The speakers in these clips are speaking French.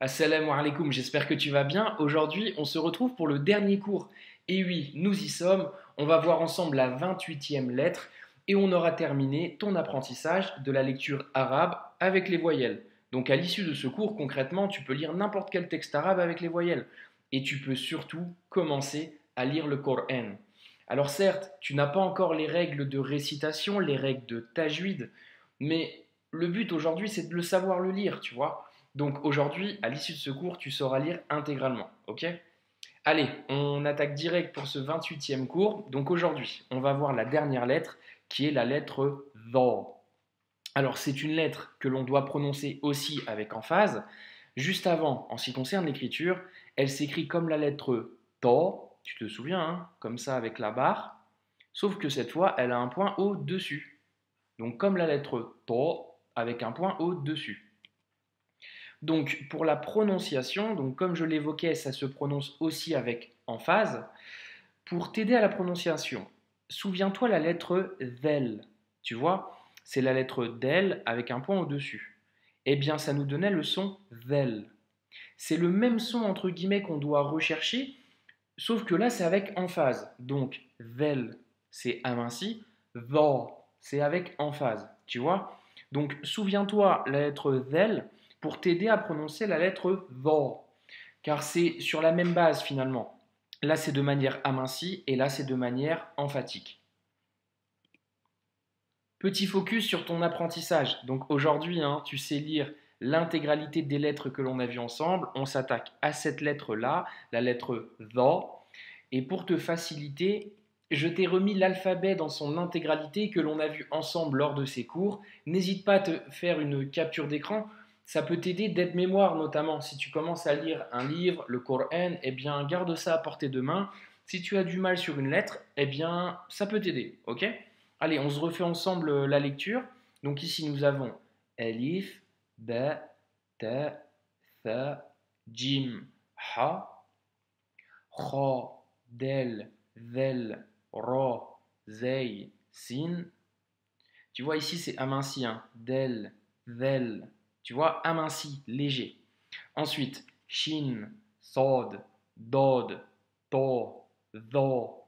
Assalamu alaikum, j'espère que tu vas bien. Aujourd'hui, on se retrouve pour le dernier cours. Et oui, nous y sommes. On va voir ensemble la 28e lettre et on aura terminé ton apprentissage de la lecture arabe avec les voyelles. Donc à l'issue de ce cours, concrètement, tu peux lire n'importe quel texte arabe avec les voyelles. Et tu peux surtout commencer à lire le Coran. Alors certes, tu n'as pas encore les règles de récitation, les règles de tajwid, mais le but aujourd'hui, c'est de le savoir le lire, tu vois. Donc aujourd'hui, à l'issue de ce cours, tu sauras lire intégralement. Ok? Allez, on attaque direct pour ce 28e cours. Donc aujourd'hui, on va voir la dernière lettre qui est la lettre Dha. Alors c'est une lettre que l'on doit prononcer aussi avec emphase. Juste avant, en ce qui concerne l'écriture, elle s'écrit comme la lettre Ta, tu te souviens, hein, comme ça avec la barre, sauf que cette fois, elle a un point au-dessus. Donc comme la lettre Ta avec un point au-dessus. Donc pour la prononciation, donc comme je l'évoquais, ça se prononce aussi avec emphase. Pour t'aider à la prononciation, souviens-toi la lettre del. Tu vois, c'est la lettre del avec un point au-dessus. Eh bien, ça nous donnait le son del. C'est le même son entre guillemets qu'on doit rechercher, sauf que là c'est avec emphase. Donc del, c'est aminci, dha, c'est avec emphase. Tu vois? Donc souviens-toi la lettre del pour t'aider à prononcer la lettre dha, car c'est sur la même base finalement. Là c'est de manière amincie et là c'est de manière emphatique. Petit focus sur ton apprentissage. Donc aujourd'hui, hein, tu sais lire l'intégralité des lettres que l'on a vues ensemble. On s'attaque à cette lettre-là, la lettre dha. Et pour te faciliter, je t'ai remis l'alphabet dans son intégralité que l'on a vu ensemble lors de ces cours. N'hésite pas à te faire une capture d'écran. Ça peut t'aider d'aide-mémoire notamment. Si tu commences à lire un livre, le Coran, eh bien garde ça à portée de main. Si tu as du mal sur une lettre, eh bien ça peut t'aider, ok? Allez, on se refait ensemble la lecture. Donc ici nous avons Alif, Ba, Ta, Tha, Jim, Ha, Kha, Del, Vel, Ra, Zay, Sin. Tu vois ici c'est aminci, hein. Del, Vel. Tu vois, aminci, léger. Ensuite, Shin, Sod, Dod, To, Tho.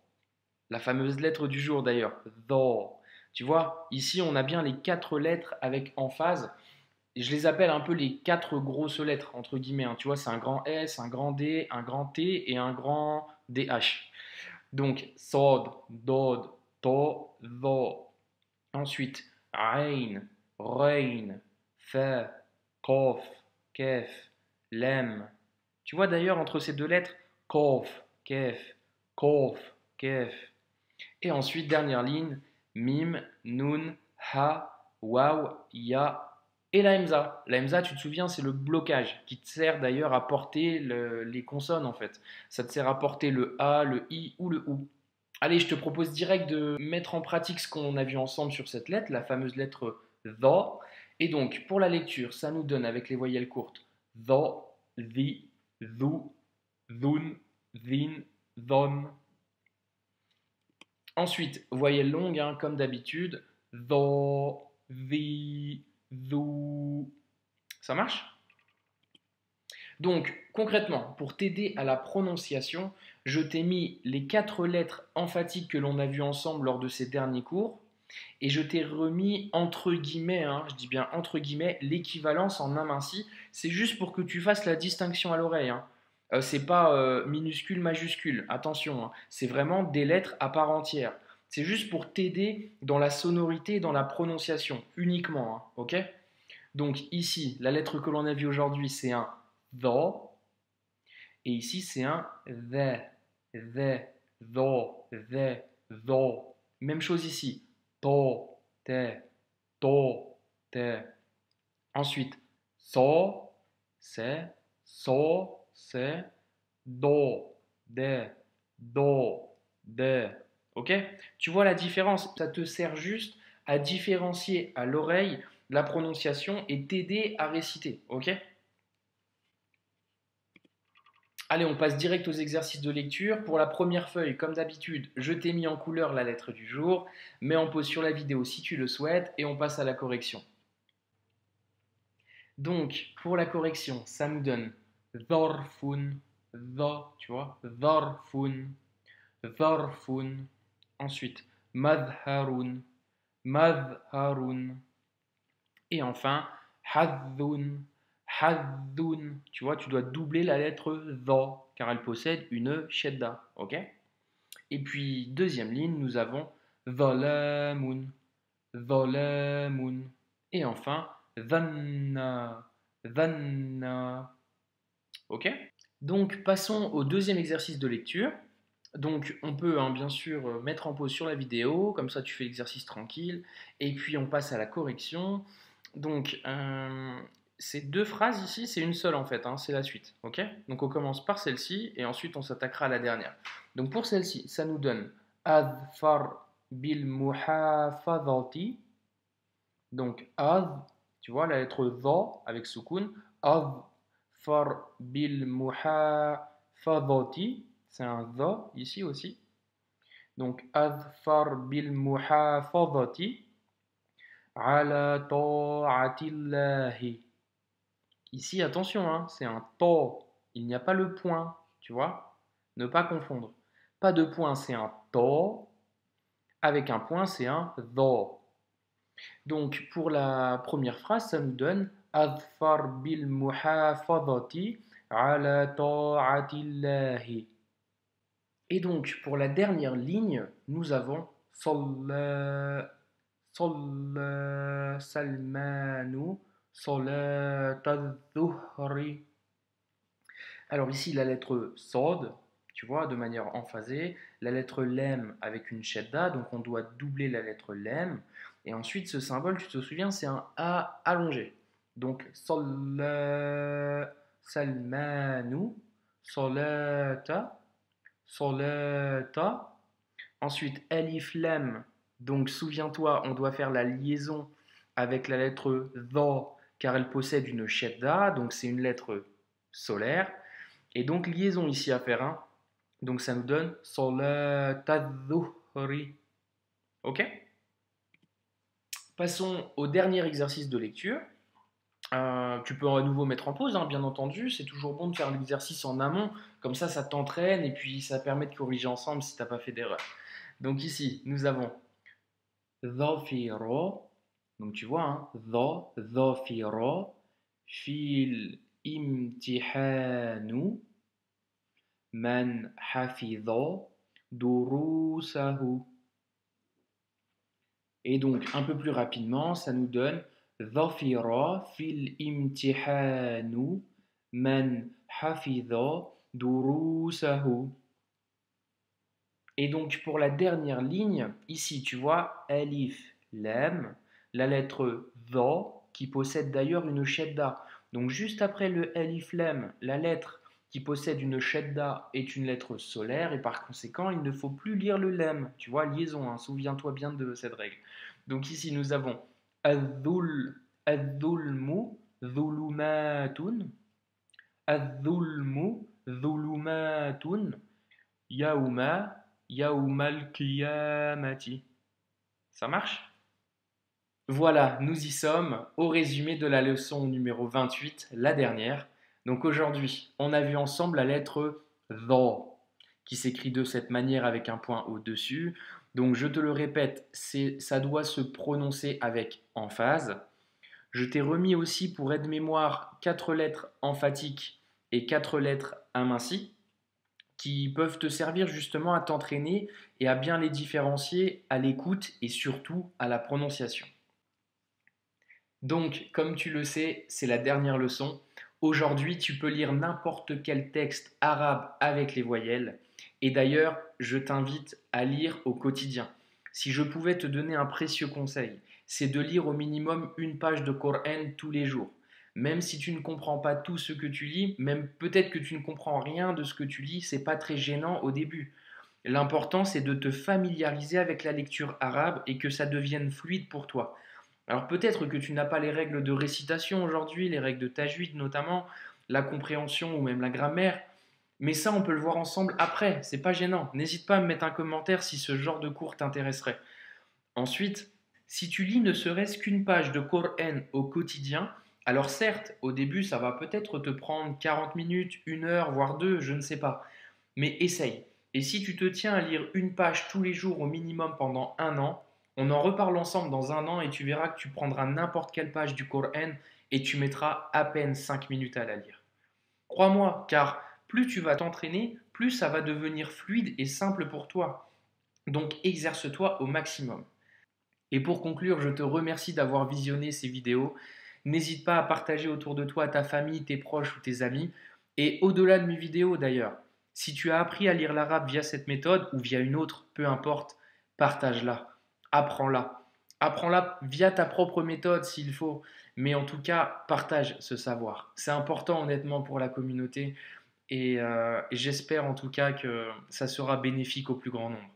La fameuse lettre du jour d'ailleurs, Tho. Tu vois, ici on a bien les quatre lettres avec emphase. Je les appelle un peu les quatre grosses lettres, entre guillemets, hein. Tu vois, c'est un grand S, un grand D, un grand T et un grand DH. Donc, Sod, Dod, To, Tho. Ensuite, Ain, Rein, Fa, Kof, Kef, Lem. Tu vois d'ailleurs entre ces deux lettres, Kof, Kef, Kof, Kef. Et ensuite, dernière ligne, Mim, Nun, Ha, Waw, Ya et la Hamza. La Hamza, tu te souviens, c'est le blocage qui te sert d'ailleurs à porter les consonnes en fait. Ça te sert à porter le A, le I ou le OU. Allez, je te propose direct de mettre en pratique ce qu'on a vu ensemble sur cette lettre, la fameuse lettre THA. Et donc, pour la lecture, ça nous donne avec les voyelles courtes THA, THI, THU, THUN, THIN, THON. Ensuite, voyelles longues, hein, comme d'habitude. THO, THI, THU. Ça marche? Donc, concrètement, pour t'aider à la prononciation, je t'ai mis les quatre lettres emphatiques que l'on a vues ensemble lors de ces derniers cours et je t'ai remis entre guillemets, hein, je dis bien entre guillemets, l'équivalence en aminci. C'est juste pour que tu fasses la distinction à l'oreille, hein. C'est pas minuscule, majuscule, attention, hein. C'est vraiment des lettres à part entière. C'est juste pour t'aider dans la sonorité et dans la prononciation uniquement, hein, ok? Donc ici, la lettre que l'on a vue aujourd'hui, c'est un THO. Et ici, c'est un the, the, tho, the, tho. Même chose ici. To, te, to, te. Ensuite, so, c'est, so, c'est, do, de, do, de. Ok? Tu vois la différence? Ça te sert juste à différencier à l'oreille la prononciation et t'aider à réciter. Ok? Allez, on passe direct aux exercices de lecture. Pour la première feuille, comme d'habitude, je t'ai mis en couleur la lettre du jour. Mets en pause sur la vidéo si tu le souhaites et on passe à la correction. Donc, pour la correction, ça nous donne Dharfun, tu vois, dharfun, dharfun. Ensuite, madharun, madharun. Et enfin, hadhun, hadhun. Tu vois, tu dois doubler la lettre dha, car elle possède une shedda. Ok? Et puis, deuxième ligne, nous avons dhalamun, dhalamun. Et enfin, dhanna, dhanna. Ok? Donc, passons au deuxième exercice de lecture. Donc, on peut bien sûr mettre en pause sur la vidéo, comme ça tu fais l'exercice tranquille, et puis on passe à la correction. Donc, ces deux phrases ici, c'est une seule en fait, hein, c'est la suite. Ok? Donc, on commence par celle-ci, et ensuite on s'attaquera à la dernière. Donc, pour celle-ci, ça nous donne adfar bil muhafadati. Donc, tu vois la lettre dha avec sukun, adfar bil muhafadati. C'est un dha ici aussi. Donc, adfar bil muhafadati ala ta'atillahi. Ici, attention, hein, c'est un ta. Il n'y a pas le point, tu vois. Ne pas confondre. Pas de point, c'est un ta. Avec un point, c'est un dha. Donc, pour la première phrase, ça nous donne adfar bil muhafadati ala ta'atillahi. Et donc, pour la dernière ligne, nous avons Salla, Salla Salmanu Salata Dhuhri. Alors ici, la lettre Sod, tu vois, de manière emphasée, la lettre Lem avec une shedda, donc on doit doubler la lettre Lem. Et ensuite, ce symbole, tu te souviens, c'est un A allongé. Donc, Salla Salmanu Salata Solata. Ensuite, Elif Lem. Donc, souviens-toi, on doit faire la liaison avec la lettre Dha, car elle possède une shedda, donc c'est une lettre solaire. Et donc, liaison ici à faire, hein. Donc, ça nous donne Solata Dhuhri. Ok? Passons au dernier exercice de lecture. Tu peux à nouveau mettre en pause, hein, bien entendu. C'est toujours bon de faire l'exercice en amont, comme ça t'entraîne et puis ça permet de corriger ensemble si tu n'as pas fait d'erreur. Donc ici, nous avons dhafira, donc tu vois, hein, dhafira, fil imtihanu, man hafidha, durusahu. Et donc, un peu plus rapidement, ça nous donne dhafira fil imtihanu man hafidha durusahu. Et donc, pour la dernière ligne, ici, tu vois, alif, lam, la lettre dha, qui possède d'ailleurs une shedda. Donc, juste après le alif, lam, la lettre qui possède une shedda est une lettre solaire, et par conséquent, il ne faut plus lire le lam. Tu vois, liaison, hein, souviens-toi bien de cette règle. Donc, ici, nous avons adhul, adhulmu, dhulumatun, adhulmu, dhulumatun, yauma, Yaumal Qiyamati. Ça marche? Voilà, nous y sommes au résumé de la leçon numéro 28, la dernière. Donc aujourd'hui, on a vu ensemble la lettre dha, qui s'écrit de cette manière avec un point au-dessus. Donc je te le répète, ça doit se prononcer avec emphase. Je t'ai remis aussi pour aide-mémoire 4 lettres emphatiques et 4 lettres amincies, qui peuvent te servir justement à t'entraîner et à bien les différencier à l'écoute et surtout à la prononciation. Donc, comme tu le sais, c'est la dernière leçon. Aujourd'hui, tu peux lire n'importe quel texte arabe avec les voyelles. Et d'ailleurs, je t'invite à lire au quotidien. Si je pouvais te donner un précieux conseil, c'est de lire au minimum une page de Coran tous les jours. Même si tu ne comprends pas tout ce que tu lis, même peut-être que tu ne comprends rien de ce que tu lis, c'est pas très gênant au début. L'important, c'est de te familiariser avec la lecture arabe et que ça devienne fluide pour toi. Alors peut-être que tu n'as pas les règles de récitation aujourd'hui, les règles de tajwid notamment, la compréhension ou même la grammaire, mais ça on peut le voir ensemble après, c'est pas gênant. N'hésite pas à me mettre un commentaire si ce genre de cours t'intéresserait. Ensuite, si tu lis ne serait-ce qu'une page de Coran au quotidien, Alors certes, au début, ça va peut-être te prendre 40 minutes, 1 heure, voire deux, je ne sais pas. Mais essaye. Et si tu te tiens à lire une page tous les jours au minimum pendant 1 an, on en reparle ensemble dans 1 an et tu verras que tu prendras n'importe quelle page du Coran et tu mettras à peine 5 minutes à la lire. Crois-moi, car plus tu vas t'entraîner, plus ça va devenir fluide et simple pour toi. Donc exerce-toi au maximum. Et pour conclure, je te remercie d'avoir visionné ces vidéos. N'hésite pas à partager autour de toi à ta famille, tes proches ou tes amis. Et au-delà de mes vidéos d'ailleurs, si tu as appris à lire l'arabe via cette méthode ou via une autre, peu importe, partage-la, apprends-la. Apprends-la via ta propre méthode s'il faut, mais en tout cas, partage ce savoir. C'est important honnêtement pour la communauté et j'espère en tout cas que ça sera bénéfique au plus grand nombre.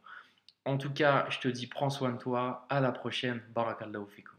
En tout cas, je te dis prends soin de toi, à la prochaine, barakallahu fikum.